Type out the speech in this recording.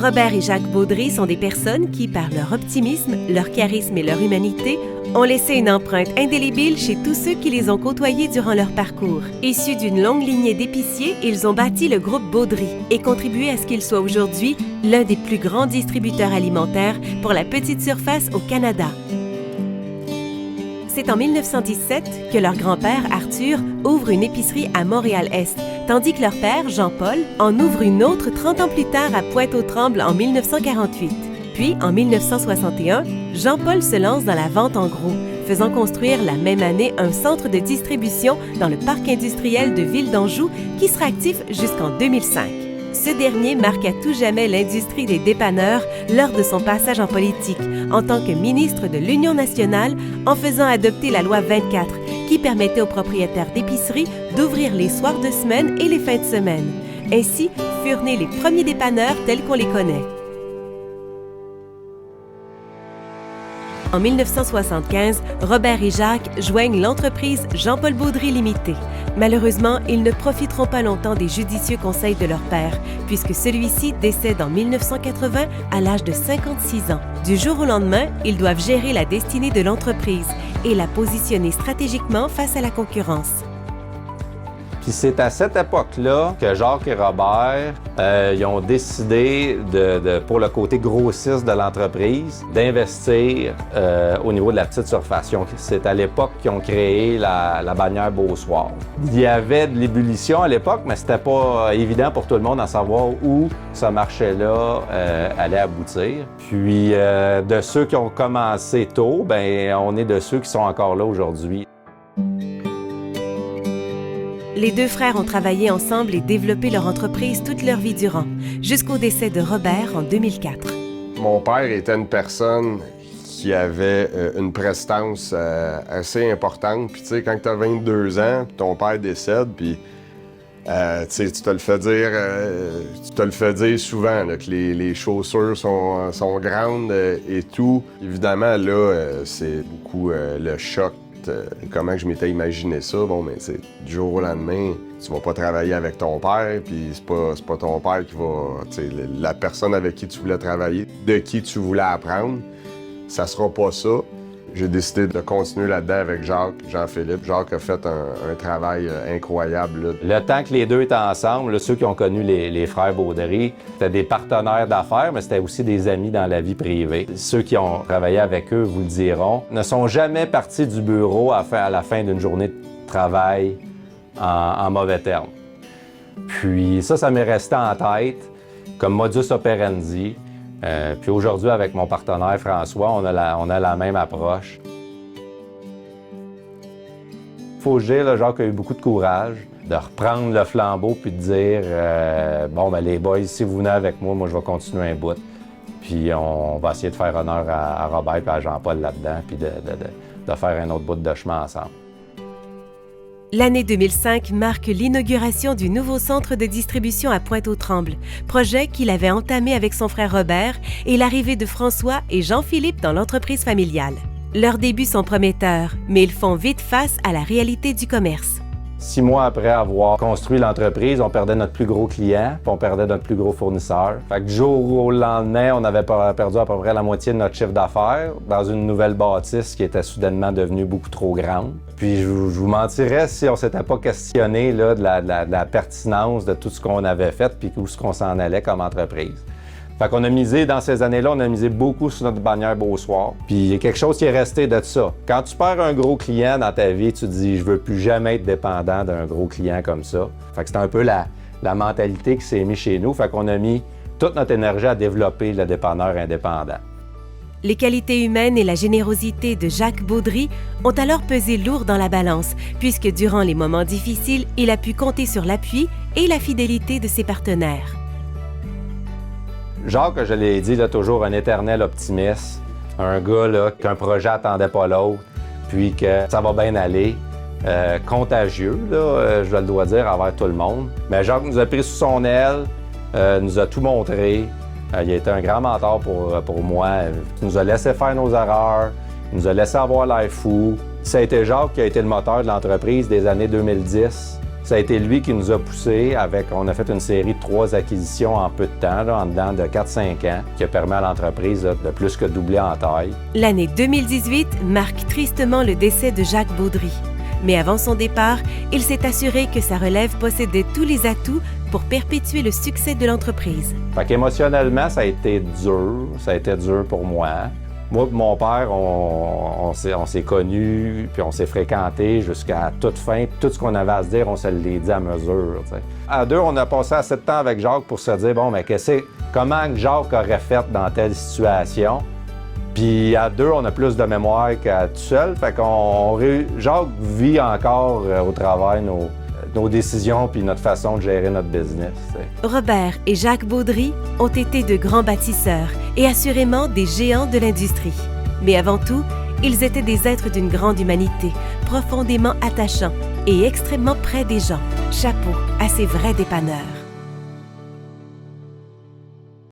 Robert et Jacques Baudry sont des personnes qui, par leur optimisme, leur charisme et leur humanité, ont laissé une empreinte indélébile chez tous ceux qui les ont côtoyés durant leur parcours. Issus d'une longue lignée d'épiciers, ils ont bâti le groupe Baudry et contribué à ce qu'il soit aujourd'hui l'un des plus grands distributeurs alimentaires pour la petite surface au Canada. C'est en 1917 que leur grand-père, Arthur, ouvre une épicerie à Montréal-Est, tandis que leur père, Jean-Paul, en ouvre une autre 30 ans plus tard à Pointe-aux-Trembles en 1948. Puis, en 1961, Jean-Paul se lance dans la vente en gros, faisant construire la même année un centre de distribution dans le parc industriel de Ville d'Anjou qui sera actif jusqu'en 2005. Ce dernier marque à tout jamais l'industrie des dépanneurs lors de son passage en politique, en tant que ministre de l'Union nationale, en faisant adopter la loi 24, qui permettait aux propriétaires d'épiceries d'ouvrir les soirs de semaine et les fins de semaine. Ainsi furent nés les premiers dépanneurs tels qu'on les connaît. En 1975, Robert et Jacques joignent l'entreprise Jean-Paul Baudry Limitée. Malheureusement, ils ne profiteront pas longtemps des judicieux conseils de leur père, puisque celui-ci décède en 1980 à l'âge de 56 ans. Du jour au lendemain, ils doivent gérer la destinée de l'entreprise et la positionner stratégiquement face à la concurrence. Puis c'est à cette époque-là que Jacques et Robert ils ont décidé, pour le côté grossiste de l'entreprise, d'investir au niveau de la petite surface. C'est à l'époque qu'ils ont créé la bannière Beausoir. Il y avait de l'ébullition à l'époque, mais c'était pas évident pour tout le monde à savoir où ce marché-là allait aboutir. Puis de ceux qui ont commencé tôt, ben on est de ceux qui sont encore là aujourd'hui. Les deux frères ont travaillé ensemble et développé leur entreprise toute leur vie durant, jusqu'au décès de Robert en 2004. Mon père était une personne qui avait une prestance assez importante. Puis tu sais, quand tu as 22 ans, ton père décède, puis tu te le fais dire souvent là, que les chaussures sont grandes et tout. Évidemment, là, c'est beaucoup le choc. Comment je m'étais imaginé ça, bon, mais c'est du jour au lendemain, tu vas pas travailler avec ton père, puis c'est pas ton père qui va, la personne avec qui tu voulais travailler, de qui tu voulais apprendre, ça sera pas ça. J'ai décidé de continuer là-dedans avec Jacques, Jean-Philippe. Jacques a fait un travail incroyable. Là. Le temps que les deux étaient ensemble, là, ceux qui ont connu les frères Baudry, c'était des partenaires d'affaires, mais c'était aussi des amis dans la vie privée. Ceux qui ont travaillé avec eux vous le diront, ne sont jamais partis du bureau à la fin d'une journée de travail en mauvais termes. Puis ça m'est resté en tête comme modus operandi. Puis aujourd'hui, avec mon partenaire François, on a la même approche. Faut que je dise, Jacques a eu beaucoup de courage de reprendre le flambeau puis de dire bon, ben les boys, si vous venez avec moi, je vais continuer un bout. Puis on va essayer de faire honneur à Robert et à Jean-Paul là-dedans, puis de faire un autre bout de chemin ensemble. L'année 2005 marque l'inauguration du nouveau centre de distribution à Pointe-aux-Trembles, projet qu'il avait entamé avec son frère Robert et l'arrivée de François et Jean-Philippe dans l'entreprise familiale. Leurs débuts sont prometteurs, mais ils font vite face à la réalité du commerce. 6 mois après avoir construit l'entreprise, on perdait notre plus gros client, puis on perdait notre plus gros fournisseur. Fait que du jour au lendemain, on avait perdu à peu près la moitié de notre chiffre d'affaires dans une nouvelle bâtisse qui était soudainement devenue beaucoup trop grande. Puis je vous mentirais si on s'était pas questionné là, de la pertinence de tout ce qu'on avait fait puis où ce qu'on s'en allait comme entreprise. Fait qu'on a misé, dans ces années-là, on a misé beaucoup sur notre bannière Beausoir. Puis il y a quelque chose qui est resté de ça. Quand tu perds un gros client dans ta vie, tu te dis « je veux plus jamais être dépendant d'un gros client comme ça ». Fait que c'est un peu la mentalité qui s'est mise chez nous. Fait qu'on a mis toute notre énergie à développer le dépanneur indépendant. Les qualités humaines et la générosité de Jacques Baudry ont alors pesé lourd dans la balance, puisque durant les moments difficiles, il a pu compter sur l'appui et la fidélité de ses partenaires. Jacques, je l'ai dit, là, toujours un éternel optimiste, un gars là, qu'un projet attendait pas l'autre, puis que ça va bien aller. Contagieux, là, je le dois dire, envers tout le monde. Mais Jacques nous a pris sous son aile, nous a tout montré. Il a été un grand mentor pour moi. Il nous a laissé faire nos erreurs, il nous a laissé avoir l'air fou. Ça a été Jacques qui a été le moteur de l'entreprise des années 2010 Ça a été lui qui nous a poussés on a fait une série de 3 acquisitions en peu de temps, là, en dedans de 4-5 ans, qui a permis à l'entreprise de plus que doubler en taille. L'année 2018 marque tristement le décès de Jacques Baudry. Mais avant son départ, il s'est assuré que sa relève possédait tous les atouts pour perpétuer le succès de l'entreprise. Fait qu'émotionnellement, ça a été dur. Ça a été dur pour moi. Moi et mon père, on s'est connus, puis on s'est fréquentés jusqu'à toute fin. Tout ce qu'on avait à se dire, on se l'est dit à mesure. T'sais. À 2, on a passé assez de temps avec Jacques pour se dire, bon, mais comment Jacques aurait fait dans telle situation? Puis à 2, on a plus de mémoire qu'à tout seul. Fait Jacques vit encore au travers nos décisions puis notre façon de gérer notre business. T'sais. Robert et Jacques Baudry ont été de grands bâtisseurs et assurément des géants de l'industrie. Mais avant tout, ils étaient des êtres d'une grande humanité, profondément attachants et extrêmement près des gens. Chapeau à ces vrais dépanneurs.